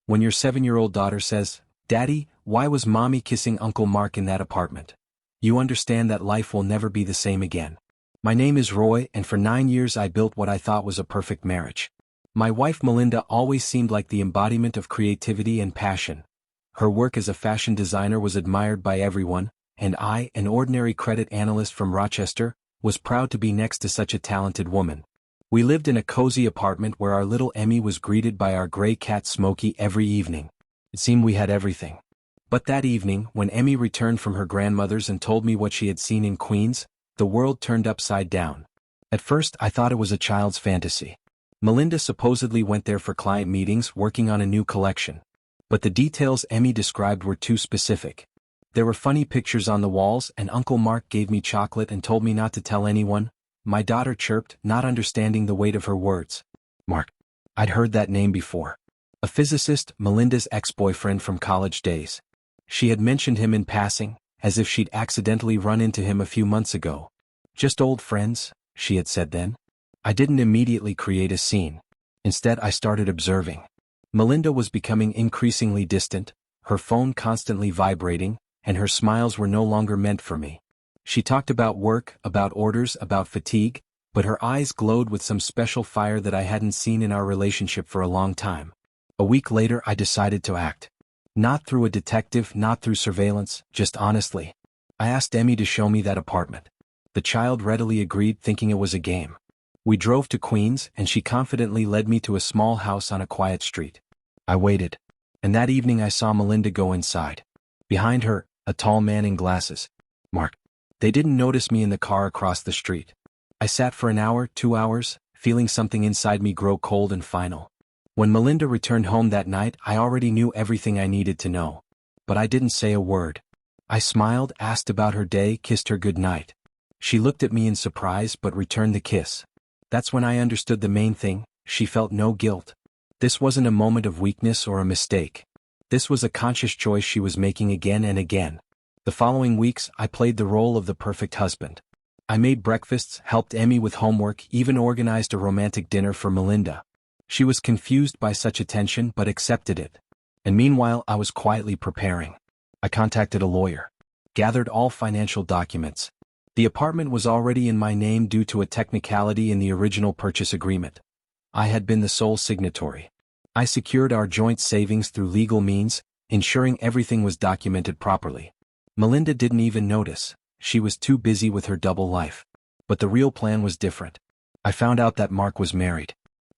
When your 7-year-old daughter says, "Daddy, why was Mommy kissing Uncle Mark in that apartment?" You understand that life will never be the same again. My name is Roy, and for 9 years I built what I thought was a perfect marriage. My wife Melinda always seemed like the embodiment of creativity and passion. Her work as a fashion designer was admired by everyone, and I, an ordinary credit analyst from Rochester, was proud to be next to such a talented woman. We lived in a cozy apartment where our little Emmy was greeted by our gray cat Smokey every evening. It seemed we had everything. But that evening, when Emmy returned from her grandmother's and told me what she had seen in Queens, the world turned upside down. At first I thought it was a child's fantasy. Melinda supposedly went there for client meetings working on a new collection. But the details Emmy described were too specific. There were funny pictures on the walls, and Uncle Mark gave me chocolate and told me not to tell anyone. My daughter chirped, not understanding the weight of her words. Mark. I'd heard that name before. A physicist, Melinda's ex-boyfriend from college days. She had mentioned him in passing, as if she'd accidentally run into him a few months ago. Just old friends, she had said then. I didn't immediately create a scene. Instead, I started observing. Melinda was becoming increasingly distant, her phone constantly vibrating, and her smiles were no longer meant for me. She talked about work, about orders, about fatigue, but her eyes glowed with some special fire that I hadn't seen in our relationship for a long time. A week later I decided to act. Not through a detective, not through surveillance, just honestly. I asked Emmy to show me that apartment. The child readily agreed, thinking it was a game. We drove to Queens, and she confidently led me to a small house on a quiet street. I waited. And that evening I saw Melinda go inside. Behind her, a tall man in glasses. Mark. They didn't notice me in the car across the street. I sat for an hour, 2 hours, feeling something inside me grow cold and final. When Melinda returned home that night, I already knew everything I needed to know. But I didn't say a word. I smiled, asked about her day, kissed her goodnight. She looked at me in surprise but returned the kiss. That's when I understood the main thing: she felt no guilt. This wasn't a moment of weakness or a mistake. This was a conscious choice she was making again and again. The following weeks, I played the role of the perfect husband. I made breakfasts, helped Emmy with homework, even organized a romantic dinner for Melinda. She was confused by such attention but accepted it. And meanwhile, I was quietly preparing. I contacted a lawyer. Gathered all financial documents. The apartment was already in my name due to a technicality in the original purchase agreement. I had been the sole signatory. I secured our joint savings through legal means, ensuring everything was documented properly. Melinda didn't even notice. She was too busy with her double life. But the real plan was different. I found out that Mark was married.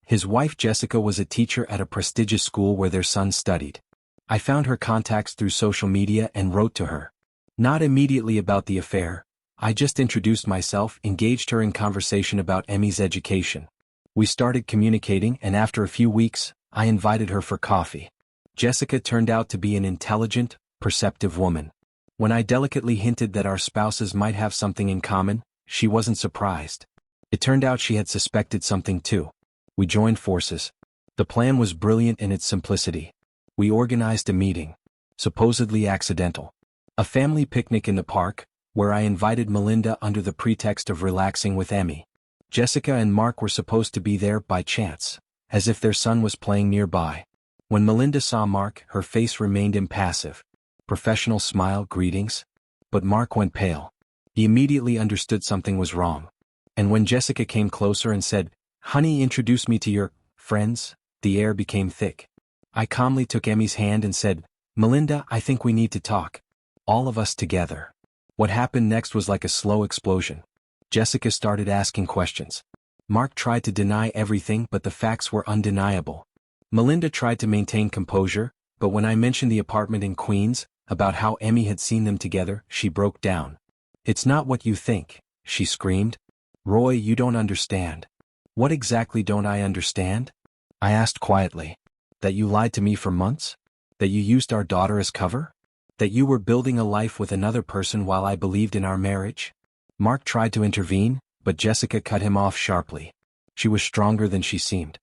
His wife Jessica was a teacher at a prestigious school where their son studied. I found her contacts through social media and wrote to her. Not immediately about the affair. I just introduced myself, engaged her in conversation about Emmy's education. We started communicating, and after a few weeks, I invited her for coffee. Jessica turned out to be an intelligent, perceptive woman. When I delicately hinted that our spouses might have something in common, she wasn't surprised. It turned out she had suspected something too. We joined forces. The plan was brilliant in its simplicity. We organized a meeting. Supposedly accidental. A family picnic in the park, where I invited Melinda under the pretext of relaxing with Emmy. Jessica and Mark were supposed to be there by chance, as if their son was playing nearby. When Melinda saw Mark, her face remained impassive. Professional smile, greetings. But Mark went pale. He immediately understood something was wrong. And when Jessica came closer and said, "Honey, introduce me to your friends," the air became thick. I calmly took Emmy's hand and said, "Melinda, I think we need to talk. All of us together." What happened next was like a slow explosion. Jessica started asking questions. Mark tried to deny everything, but the facts were undeniable. Melinda tried to maintain composure, but when I mentioned the apartment in Queens, about how Emmy had seen them together, she broke down. "It's not what you think," she screamed. "Roy, you don't understand." "What exactly don't I understand?" I asked quietly. "That you lied to me for months? That you used our daughter as cover? That you were building a life with another person while I believed in our marriage?" Mark tried to intervene, but Jessica cut him off sharply. She was stronger than she seemed.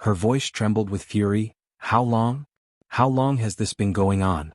Her voice trembled with fury. "How long? How long has this been going on?"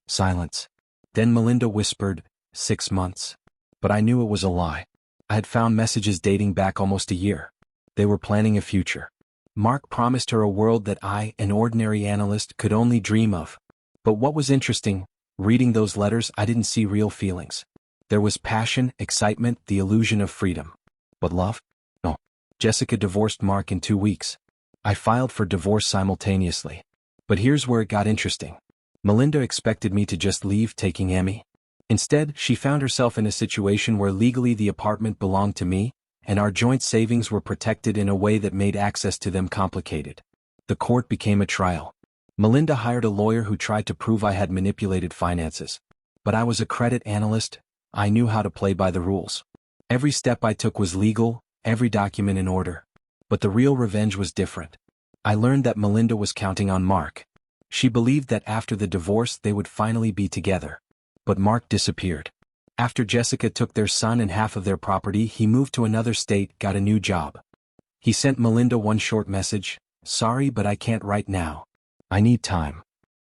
Silence. Then Melinda whispered, 6 months. But I knew it was a lie. I had found messages dating back almost a year. They were planning a future. Mark promised her a world that I, an ordinary analyst, could only dream of. But what was interesting, reading those letters, I didn't see real feelings. There was passion, excitement, the illusion of freedom. But love? No. Jessica divorced Mark in 2 weeks. I filed for divorce simultaneously. But here's where it got interesting. Melinda expected me to just leave, taking Emmy. Instead, she found herself in a situation where legally the apartment belonged to me, and our joint savings were protected in a way that made access to them complicated. The court became a trial. Melinda hired a lawyer who tried to prove I had manipulated finances. But I was a credit analyst. I knew how to play by the rules. Every step I took was legal, every document in order. But the real revenge was different. I learned that Melinda was counting on Mark. She believed that after the divorce they would finally be together. But Mark disappeared. After Jessica took their son and half of their property, he moved to another state, got a new job. He sent Melinda one short message: "Sorry, but I can't right now. I need time."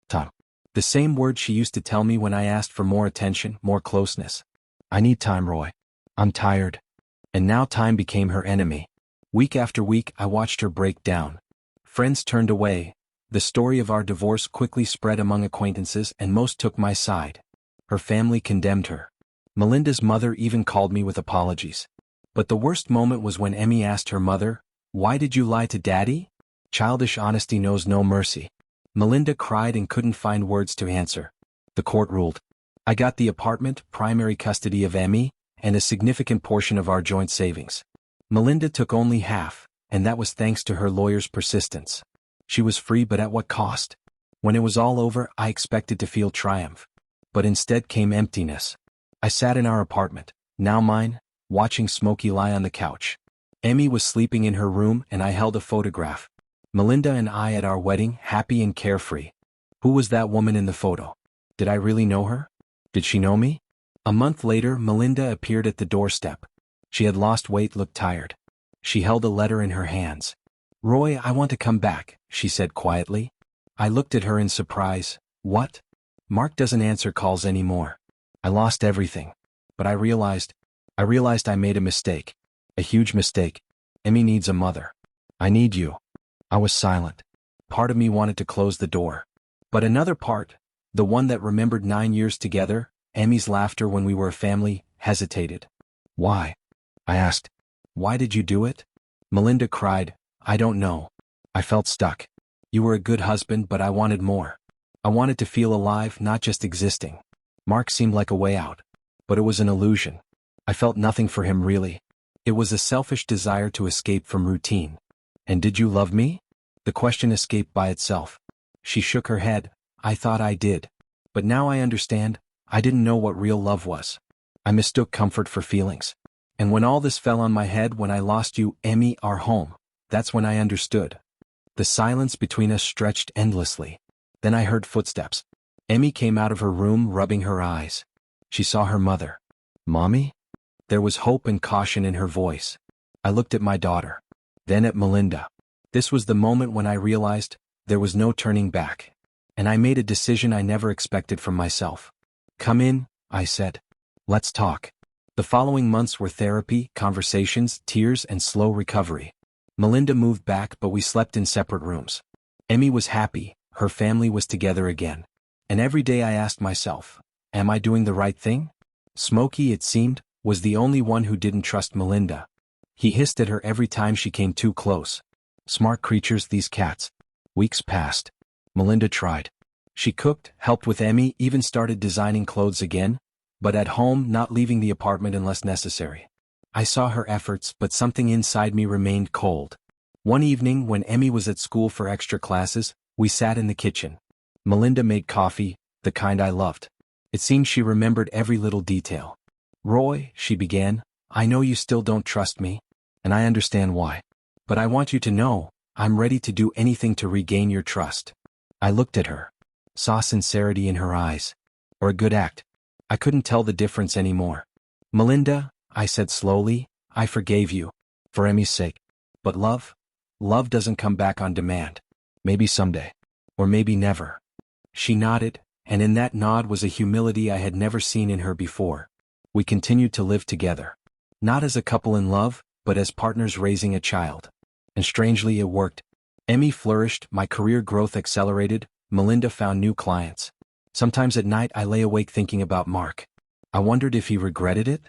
Time. The same word she used to tell me when I asked for more attention, more closeness. I need time, Roy. I'm tired. And now time became her enemy. Week after week, I watched her break down. Friends turned away. The story of our divorce quickly spread among acquaintances, and most took my side. Her family condemned her. Melinda's mother even called me with apologies. But the worst moment was when Emmy asked her mother, "Why did you lie to Daddy?" Childish honesty knows no mercy. Melinda cried and couldn't find words to answer. The court ruled. I got the apartment, primary custody of Emmy, and a significant portion of our joint savings. Melinda took only half, and that was thanks to her lawyer's persistence. She was free, but at what cost? When it was all over, I expected to feel triumph. But instead came emptiness. I sat in our apartment, now mine, watching Smokey lie on the couch. Emmy was sleeping in her room, and I held a photograph. Melinda and I at our wedding, happy and carefree. Who was that woman in the photo? Did I really know her? Did she know me? A month later, Melinda appeared at the doorstep. She had lost weight, looked tired. She held a letter in her hands. "Roy, I want to come back," she said quietly. I looked at her in surprise. What? Mark doesn't answer calls anymore. I lost everything. But I realized I made a mistake. A huge mistake. Emmy needs a mother. I need you. I was silent. Part of me wanted to close the door. But another part, the one that remembered 9 years together, Emmy's laughter when we were a family, hesitated. Why? I asked. Why did you do it? Melinda cried. I don't know. I felt stuck. You were a good husband, but I wanted more. I wanted to feel alive, not just existing. Mark seemed like a way out. But it was an illusion. I felt nothing for him really. It was a selfish desire to escape from routine. And did you love me? The question escaped by itself. She shook her head. I thought I did. But now I understand. I didn't know what real love was. I mistook comfort for feelings. And when all this fell on my head, when I lost you, Emmy, our home, that's when I understood. The silence between us stretched endlessly. Then I heard footsteps. Emmy came out of her room, rubbing her eyes. She saw her mother. Mommy? There was hope and caution in her voice. I looked at my daughter. Then at Melinda. This was the moment when I realized there was no turning back. And I made a decision I never expected from myself. Come in, I said. Let's talk. The following months were therapy, conversations, tears, and slow recovery. Melinda moved back, but we slept in separate rooms. Emmy was happy, her family was together again. And every day I asked myself, am I doing the right thing? Smokey, it seemed, was the only one who didn't trust Melinda. He hissed at her every time she came too close. Smart creatures, these cats. Weeks passed. Melinda tried. She cooked, helped with Emmy, even started designing clothes again, but at home, not leaving the apartment unless necessary. I saw her efforts, but something inside me remained cold. One evening, when Emmy was at school for extra classes, we sat in the kitchen. Melinda made coffee, the kind I loved. It seemed she remembered every little detail. Roy, she began, I know you still don't trust me, and I understand why. But I want you to know, I'm ready to do anything to regain your trust. I looked at her. Saw sincerity in her eyes. Or a good act. I couldn't tell the difference anymore. Melinda, I said slowly, I forgave you. For Emmy's sake. But love? Love doesn't come back on demand. Maybe someday. Or maybe never. She nodded, and in that nod was a humility I had never seen in her before. We continued to live together. Not as a couple in love, but as partners raising a child. And strangely it worked. Emmy flourished, my career growth accelerated, Melinda found new clients. Sometimes at night I lay awake thinking about Mark. I wondered if he regretted it?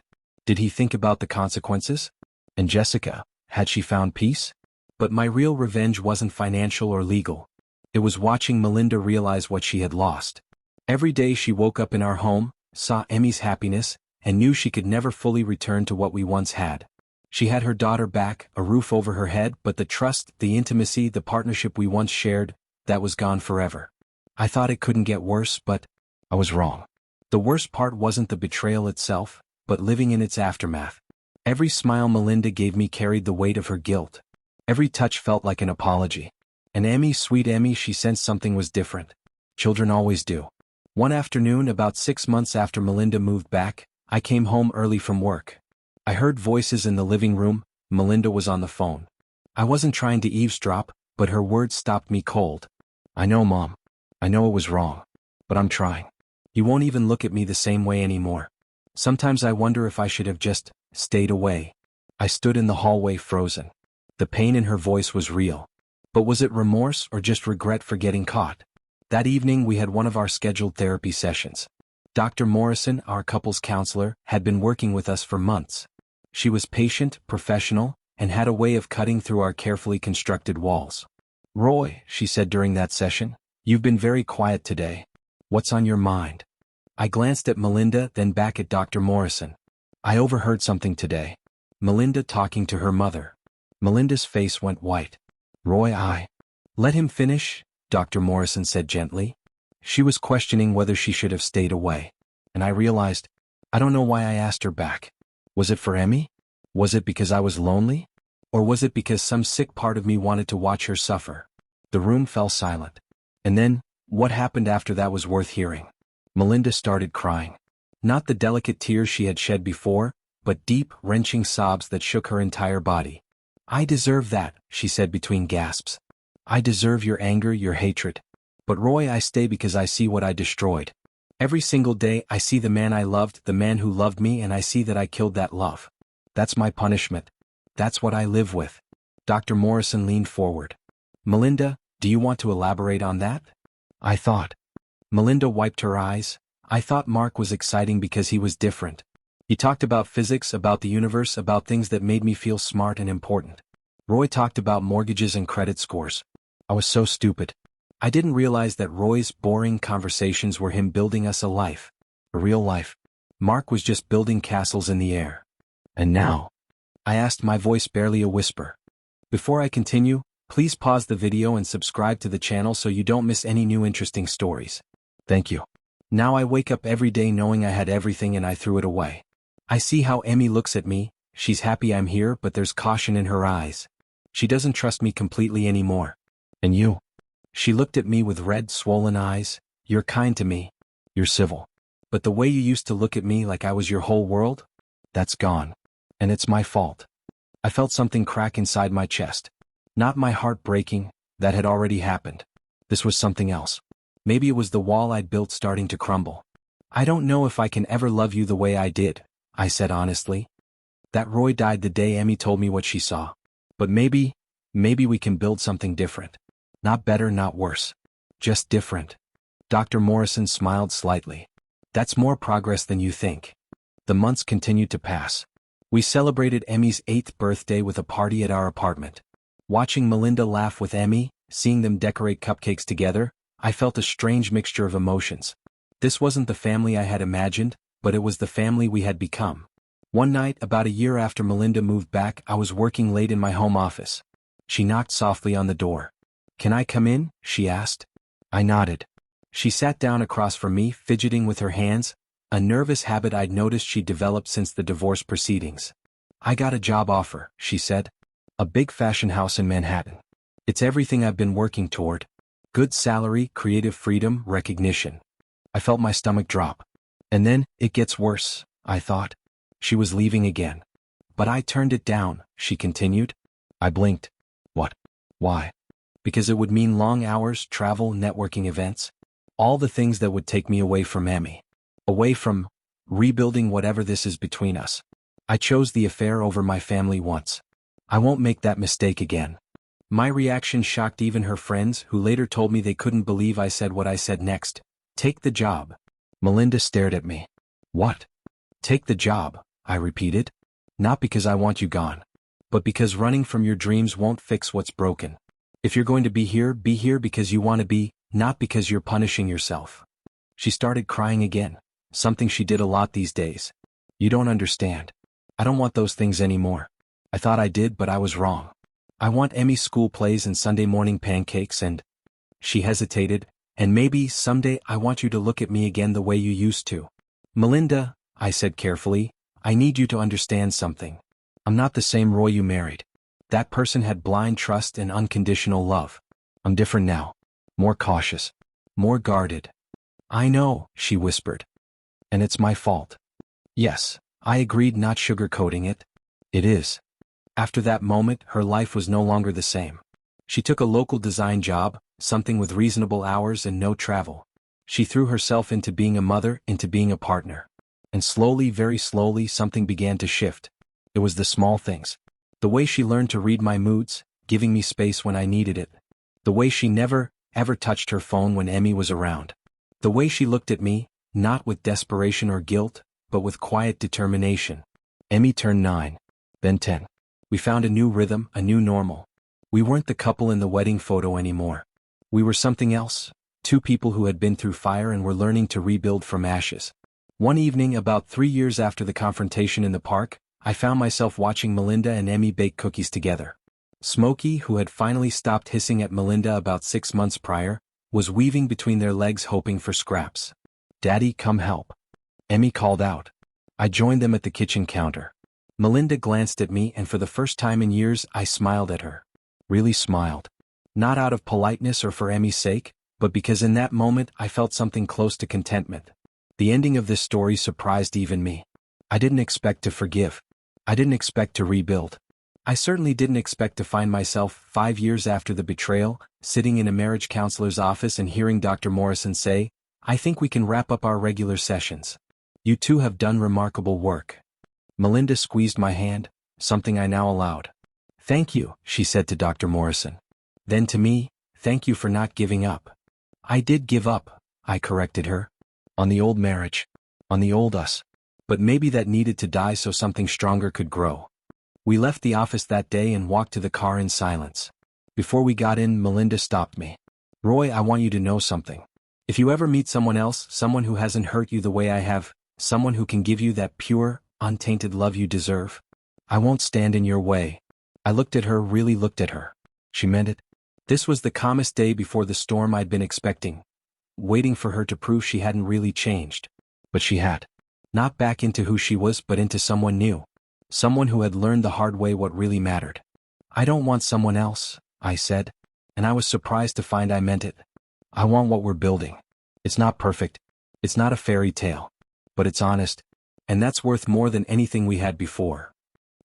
Did he think about the consequences? And Jessica, had she found peace? But my real revenge wasn't financial or legal. It was watching Melinda realize what she had lost. Every day she woke up in our home, saw Emmy's happiness, and knew she could never fully return to what we once had. She had her daughter back, a roof over her head, but the trust, the intimacy, the partnership we once shared, that was gone forever. I thought it couldn't get worse, but I was wrong. The worst part wasn't the betrayal itself, but living in its aftermath. Every smile Melinda gave me carried the weight of her guilt. Every touch felt like an apology. And Emmy, sweet Emmy, she sensed something was different. Children always do. One afternoon, about 6 months after Melinda moved back, I came home early from work. I heard voices in the living room. Melinda was on the phone. I wasn't trying to eavesdrop, but her words stopped me cold. I know, Mom. I know it was wrong. But I'm trying. You won't even look at me the same way anymore. Sometimes I wonder if I should have just stayed away. I stood in the hallway frozen. The pain in her voice was real. But was it remorse or just regret for getting caught? That evening we had one of our scheduled therapy sessions. Dr. Morrison, our couples counselor, had been working with us for months. She was patient, professional, and had a way of cutting through our carefully constructed walls. Roy, she said during that session, you've been very quiet today. What's on your mind? I glanced at Melinda, then back at Dr. Morrison. I overheard something today. Melinda talking to her mother. Melinda's face went white. Roy, Let him finish, Dr. Morrison said gently. She was questioning whether she should have stayed away. And I realized, I don't know why I asked her back. Was it for Emmy? Was it because I was lonely? Or was it because some sick part of me wanted to watch her suffer? The room fell silent. And then, what happened after that was worth hearing. Melinda started crying. Not the delicate tears she had shed before, but deep, wrenching sobs that shook her entire body. I deserve that, she said between gasps. I deserve your anger, your hatred. But Roy, I stay because I see what I destroyed. Every single day I see the man I loved, the man who loved me, and I see that I killed that love. That's my punishment. That's what I live with. Dr. Morrison leaned forward. Melinda, do you want to elaborate on that? I thought. Melinda wiped her eyes. I thought Mark was exciting because he was different. He talked about physics, about the universe, about things that made me feel smart and important. Roy talked about mortgages and credit scores. I was so stupid. I didn't realize that Roy's boring conversations were him building us a life. A real life. Mark was just building castles in the air. And now? I asked, my voice barely a whisper. Before I continue, please pause the video and subscribe to the channel so you don't miss any new interesting stories. Thank you. Now I wake up every day knowing I had everything and I threw it away. I see how Emmy looks at me. She's happy I'm here, but there's caution in her eyes. She doesn't trust me completely anymore. And you? She looked at me with red, swollen eyes. You're kind to me. You're civil. But the way you used to look at me like I was your whole world? That's gone. And it's my fault. I felt something crack inside my chest. Not my heart breaking, that had already happened. This was something else. Maybe it was the wall I'd built starting to crumble. I don't know if I can ever love you the way I did, I said honestly. That Roy died the day Emmy told me what she saw. But maybe we can build something different. Not better, not worse. Just different. Dr. Morrison smiled slightly. That's more progress than you think. The months continued to pass. We celebrated Emmy's 8th birthday with a party at our apartment. Watching Melinda laugh with Emmy, seeing them decorate cupcakes together, I felt a strange mixture of emotions. This wasn't the family I had imagined, but it was the family we had become. One night, about a year after Melinda moved back, I was working late in my home office. She knocked softly on the door. Can I come in? She asked. I nodded. She sat down across from me, fidgeting with her hands, a nervous habit I'd noticed she'd developed since the divorce proceedings. I got a job offer, she said. A big fashion house in Manhattan. It's everything I've been working toward. Good salary, creative freedom, recognition. I felt my stomach drop. And then, it gets worse, I thought. She was leaving again. But I turned it down, she continued. I blinked. What? Why? Because it would mean long hours, travel, networking events. All the things that would take me away from Emmy. Away from rebuilding whatever this is between us. I chose the affair over my family once. I won't make that mistake again. My reaction shocked even her friends, who later told me they couldn't believe I said what I said next. Take the job. Melinda stared at me. What? Take the job, I repeated. Not because I want you gone, but because running from your dreams won't fix what's broken. If you're going to be here because you want to be, not because you're punishing yourself. She started crying again, something she did a lot these days. You don't understand. I don't want those things anymore. I thought I did, but I was wrong. I want Emmy's school plays and Sunday morning pancakes and... She hesitated, and maybe someday I want you to look at me again the way you used to. Melinda, I said carefully, I need you to understand something. I'm not the same Roy you married. That person had blind trust and unconditional love. I'm different now. More cautious. More guarded. I know, she whispered. And it's my fault. Yes, I agreed, not sugarcoating it. It is. After that moment, her life was no longer the same. She took a local design job, something with reasonable hours and no travel. She threw herself into being a mother, into being a partner. And slowly, very slowly, something began to shift. It was the small things. The way she learned to read my moods, giving me space when I needed it. The way she never, ever touched her phone when Emmy was around. The way she looked at me, not with desperation or guilt, but with quiet determination. Emmy turned 9, then 10. We found a new rhythm, a new normal. We weren't the couple in the wedding photo anymore. We were something else, two people who had been through fire and were learning to rebuild from ashes. One evening, about 3 years after the confrontation in the park, I found myself watching Melinda and Emmy bake cookies together. Smokey, who had finally stopped hissing at Melinda about 6 months prior, was weaving between their legs hoping for scraps. Daddy, come help. Emmy called out. I joined them at the kitchen counter. Melinda glanced at me, and for the first time in years I smiled at her. Really smiled. Not out of politeness or for Emmy's sake, but because in that moment I felt something close to contentment. The ending of this story surprised even me. I didn't expect to forgive. I didn't expect to rebuild. I certainly didn't expect to find myself, 5 years after the betrayal, sitting in a marriage counselor's office and hearing Dr. Morrison say, I think we can wrap up our regular sessions. You two have done remarkable work. Melinda squeezed my hand, something I now allowed. Thank you, she said to Dr. Morrison. Then to me, thank you for not giving up. I did give up, I corrected her. On the old marriage. On the old us. But maybe that needed to die so something stronger could grow. We left the office that day and walked to the car in silence. Before we got in, Melinda stopped me. Roy, I want you to know something. If you ever meet someone else, someone who hasn't hurt you the way I have, someone who can give you that pure, untainted love you deserve, I won't stand in your way. I looked at her, really looked at her. She meant it. This was the calmest day before the storm I'd been expecting, waiting for her to prove she hadn't really changed. But she had. Not back into who she was, but into someone new. Someone who had learned the hard way what really mattered. I don't want someone else, I said, and I was surprised to find I meant it. I want what we're building. It's not perfect. It's not a fairy tale. But it's honest. And that's worth more than anything we had before.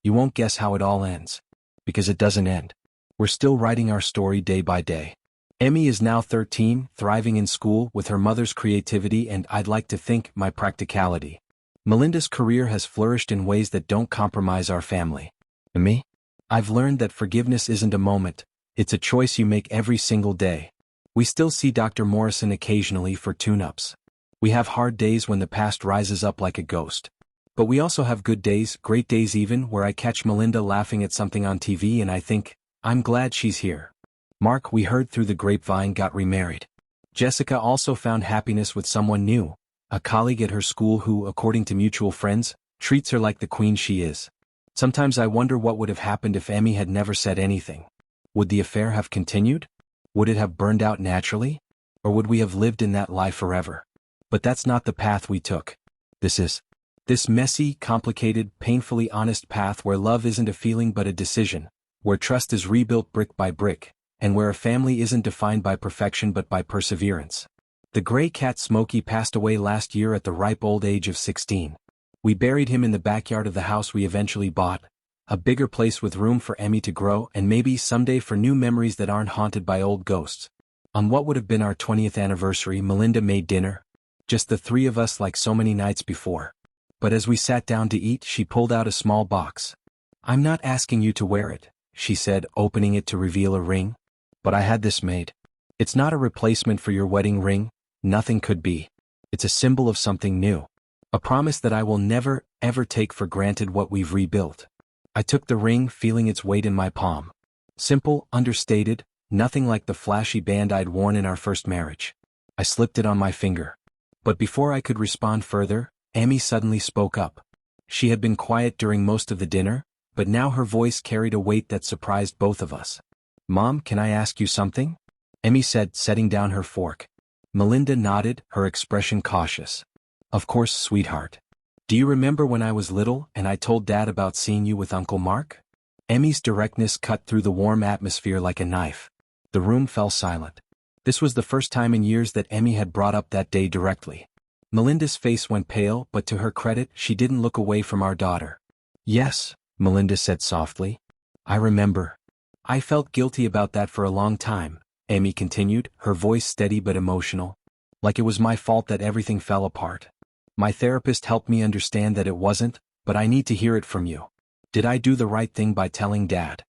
You won't guess how it all ends. Because it doesn't end. We're still writing our story day by day. Emmy is now 13, thriving in school with her mother's creativity and, I'd like to think, my practicality. Melinda's career has flourished in ways that don't compromise our family. And me? I've learned that forgiveness isn't a moment, it's a choice you make every single day. We still see Dr. Morrison occasionally for tune-ups. We have hard days when the past rises up like a ghost. But we also have good days, great days even, where I catch Melinda laughing at something on TV and I think, I'm glad she's here. Mark, we heard through the grapevine, got remarried. Jessica also found happiness with someone new, a colleague at her school who, according to mutual friends, treats her like the queen she is. Sometimes I wonder what would have happened if Emmy had never said anything. Would the affair have continued? Would it have burned out naturally? Or would we have lived in that lie forever? But that's not the path we took. This messy, complicated, painfully honest path where love isn't a feeling but a decision, where trust is rebuilt brick by brick, and where a family isn't defined by perfection but by perseverance. The gray cat Smokey passed away last year at the ripe old age of 16. We buried him in the backyard of the house we eventually bought, a bigger place with room for Emmy to grow and maybe someday for new memories that aren't haunted by old ghosts. On what would have been our 20th anniversary, Melinda made dinner. Just the three of us like so many nights before. But as we sat down to eat, she pulled out a small box. I'm not asking you to wear it, she said, opening it to reveal a ring. But I had this made. It's not a replacement for your wedding ring, nothing could be. It's a symbol of something new. A promise that I will never, ever take for granted what we've rebuilt. I took the ring, feeling its weight in my palm. Simple, understated, nothing like the flashy band I'd worn in our first marriage. I slipped it on my finger. But before I could respond further, Emmy suddenly spoke up. She had been quiet during most of the dinner, but now her voice carried a weight that surprised both of us. "Mom, can I ask you something?" Emmy said, setting down her fork. Melinda nodded, her expression cautious. "Of course, sweetheart. Do you remember when I was little and I told Dad about seeing you with Uncle Mark?" Emmy's directness cut through the warm atmosphere like a knife. The room fell silent. This was the first time in years that Emmy had brought up that day directly. Melinda's face went pale, but to her credit, she didn't look away from our daughter. "Yes," Melinda said softly. "I remember. I felt guilty about that for a long time," Emmy continued, her voice steady but emotional. "Like it was my fault that everything fell apart. My therapist helped me understand that it wasn't, but I need to hear it from you. Did I do the right thing by telling Dad?"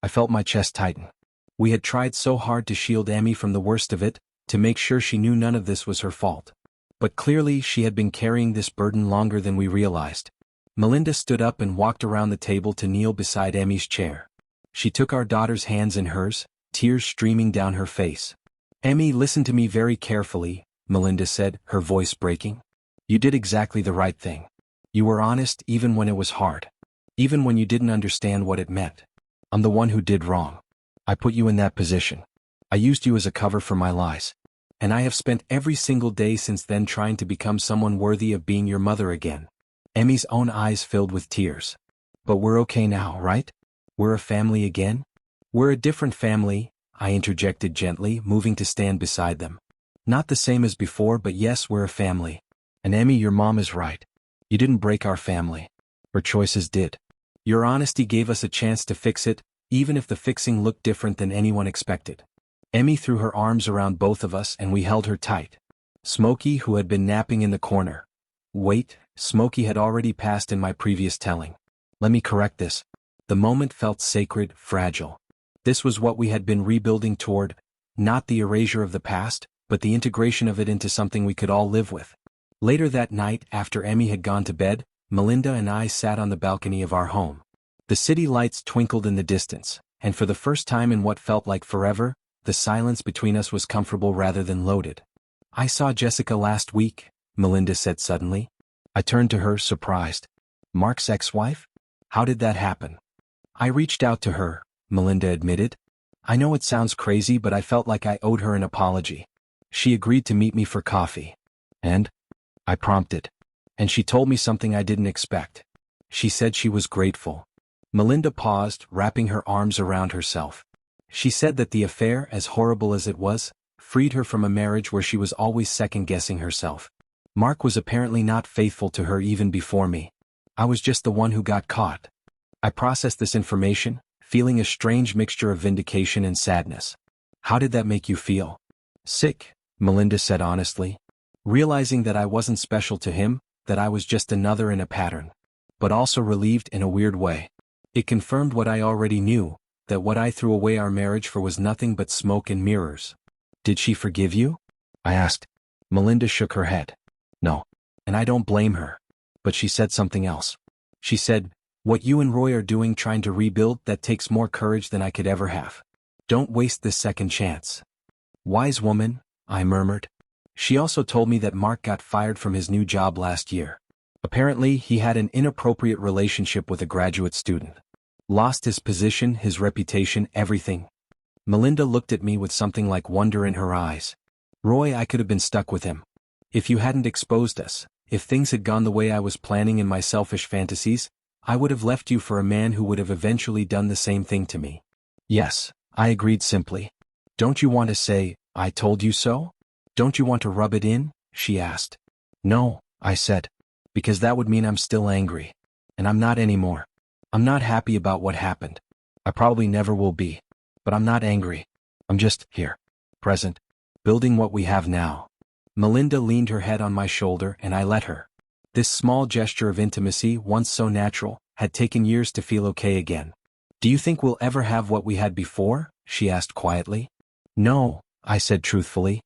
I felt my chest tighten. We had tried so hard to shield Emmy from the worst of it, to make sure she knew none of this was her fault. But clearly she had been carrying this burden longer than we realized. Melinda stood up and walked around the table to kneel beside Emmy's chair. She took our daughter's hands in hers, tears streaming down her face. "Emmy, listen to me very carefully," Melinda said, her voice breaking. "You did exactly the right thing. You were honest even when it was hard. Even when you didn't understand what it meant. I'm the one who did wrong. I put you in that position. I used you as a cover for my lies. And I have spent every single day since then trying to become someone worthy of being your mother again." Emmy's own eyes filled with tears. "But we're okay now, right? We're a family again?" "We're a different family," I interjected gently, moving to stand beside them. "Not the same as before, but yes, we're a family. And Emmy, your mom is right. You didn't break our family. Her choices did. Your honesty gave us a chance to fix it, even if the fixing looked different than anyone expected." Emmy threw her arms around both of us and we held her tight. Smokey, who had been napping in the corner. Wait, Smokey had already passed in my previous telling. Let me correct this. The moment felt sacred, fragile. This was what we had been rebuilding toward, not the erasure of the past, but the integration of it into something we could all live with. Later that night, after Emmy had gone to bed, Melinda and I sat on the balcony of our home. The city lights twinkled in the distance, and for the first time in what felt like forever, the silence between us was comfortable rather than loaded. "I saw Jessica last week," Melinda said suddenly. I turned to her, surprised. "Mark's ex-wife? How did that happen?" "I reached out to her," Melinda admitted. "I know it sounds crazy, but I felt like I owed her an apology. She agreed to meet me for coffee. And?" I prompted. "And she told me something I didn't expect. She said she was grateful." Melinda paused, wrapping her arms around herself. "She said that the affair, as horrible as it was, freed her from a marriage where she was always second-guessing herself. Mark was apparently not faithful to her even before me. I was just the one who got caught." I processed this information, feeling a strange mixture of vindication and sadness. "How did that make you feel?" "Sick," Melinda said honestly. "Realizing that I wasn't special to him, that I was just another in a pattern. But also relieved in a weird way. It confirmed what I already knew, that what I threw away our marriage for was nothing but smoke and mirrors." "Did she forgive you?" I asked. Melinda shook her head. "No. And I don't blame her. But she said something else. She said, 'What you and Roy are doing trying to rebuild, that takes more courage than I could ever have. Don't waste this second chance.'" "Wise woman," I murmured. She also told me that Mark got fired from his new job last year. Apparently, he had an inappropriate relationship with a graduate student. Lost his position, his reputation, everything. Melinda looked at me with something like wonder in her eyes. "Roy, I could have been stuck with him. If you hadn't exposed us, if things had gone the way I was planning in my selfish fantasies, I would have left you for a man who would have eventually done the same thing to me." "Yes," I agreed simply. "Don't you want to say, 'I told you so'? Don't you want to rub it in?" she asked. "No," I said. "Because that would mean I'm still angry. And I'm not anymore. I'm not happy about what happened. I probably never will be. But I'm not angry. I'm just here. Present. Building what we have now." Melinda leaned her head on my shoulder and I let her. This small gesture of intimacy, once so natural, had taken years to feel okay again. Do you think we'll ever have what we had before? She asked quietly. No, I said truthfully.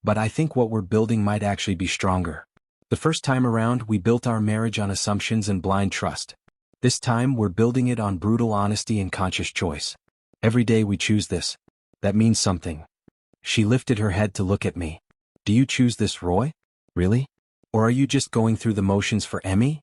But I think what we're building might actually be stronger. The first time around, we built our marriage on assumptions and blind trust. This time, we're building it on brutal honesty and conscious choice. Every day we choose this. That means something. She lifted her head to look at me. Do you choose this, Roy? Really? Or are you just going through the motions for Emmy?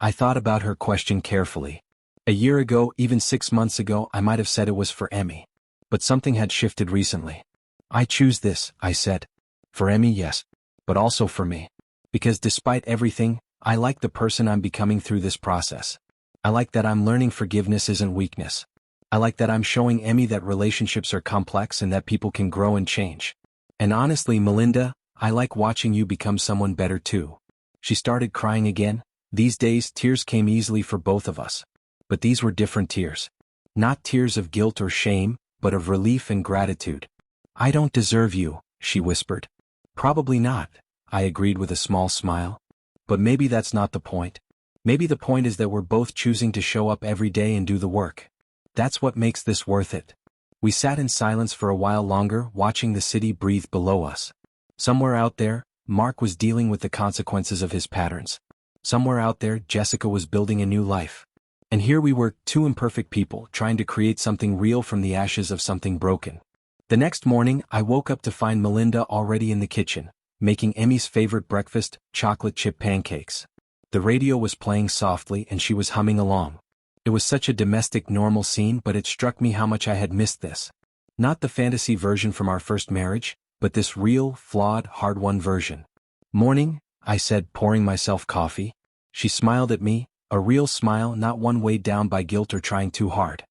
I thought about her question carefully. A year ago, even 6 months ago, I might have said it was for Emmy. But something had shifted recently. I choose this, I said. For Emmy, yes. But also for me. Because despite everything, I like the person I'm becoming through this process. I like that I'm learning forgiveness isn't weakness. I like that I'm showing Emmy that relationships are complex and that people can grow and change. And honestly, Melinda, I like watching you become someone better too. She started crying again. These days, tears came easily for both of us. But these were different tears. Not tears of guilt or shame, but of relief and gratitude. I don't deserve you, she whispered. Probably not, I agreed with a small smile. But maybe that's not the point. Maybe the point is that we're both choosing to show up every day and do the work. That's what makes this worth it. We sat in silence for a while longer, watching the city breathe below us. Somewhere out there, Mark was dealing with the consequences of his patterns. Somewhere out there, Jessica was building a new life. And here we were, two imperfect people, trying to create something real from the ashes of something broken. The next morning, I woke up to find Melinda already in the kitchen, making Emmy's favorite breakfast, chocolate chip pancakes. The radio was playing softly and she was humming along. It was such a domestic normal scene, but it struck me how much I had missed this. Not the fantasy version from our first marriage, but this real, flawed, hard-won version. Morning, I said, pouring myself coffee. She smiled at me, a real smile, not one weighed down by guilt or trying too hard.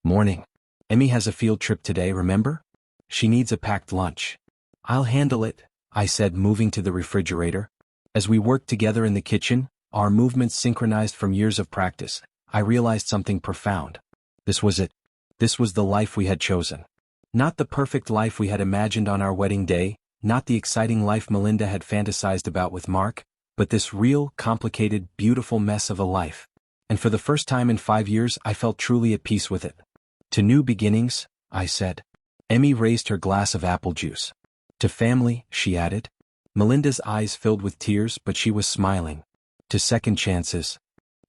Morning. Emmy has a field trip today, remember? She needs a packed lunch. I'll handle it, I said, moving to the refrigerator. As we worked together in the kitchen, our movements synchronized from years of practice, I realized something profound. This was it. This was the life we had chosen. Not the perfect life we had imagined on our wedding day, not the exciting life Melinda had fantasized about with Mark, but this real, complicated, beautiful mess of a life. And for the first time in 5 years, I felt truly at peace with it. To new beginnings, I said. Emmy raised her glass of apple juice. To family, she added. Melinda's eyes filled with tears, but she was smiling. To second chances.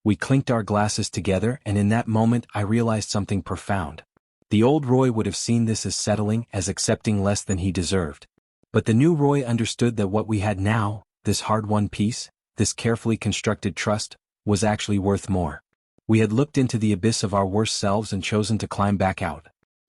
We clinked our glasses together, and in that moment I realized something profound. The old Roy would have seen this as settling, as accepting less than he deserved. But the new Roy understood that what we had now, this hard-won peace, this carefully constructed trust, was actually worth more. We had looked into the abyss of our worst selves and chosen to climb back out.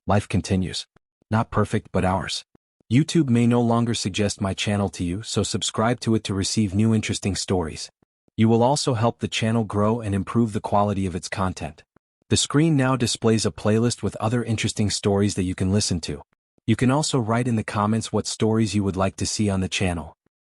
Life continues. Not perfect, but ours. YouTube may no longer suggest my channel to you, so subscribe to it to receive new interesting stories. You will also help the channel grow and improve the quality of its content. The screen now displays a playlist with other interesting stories that you can listen to. You can also write in the comments what stories you would like to see on the channel.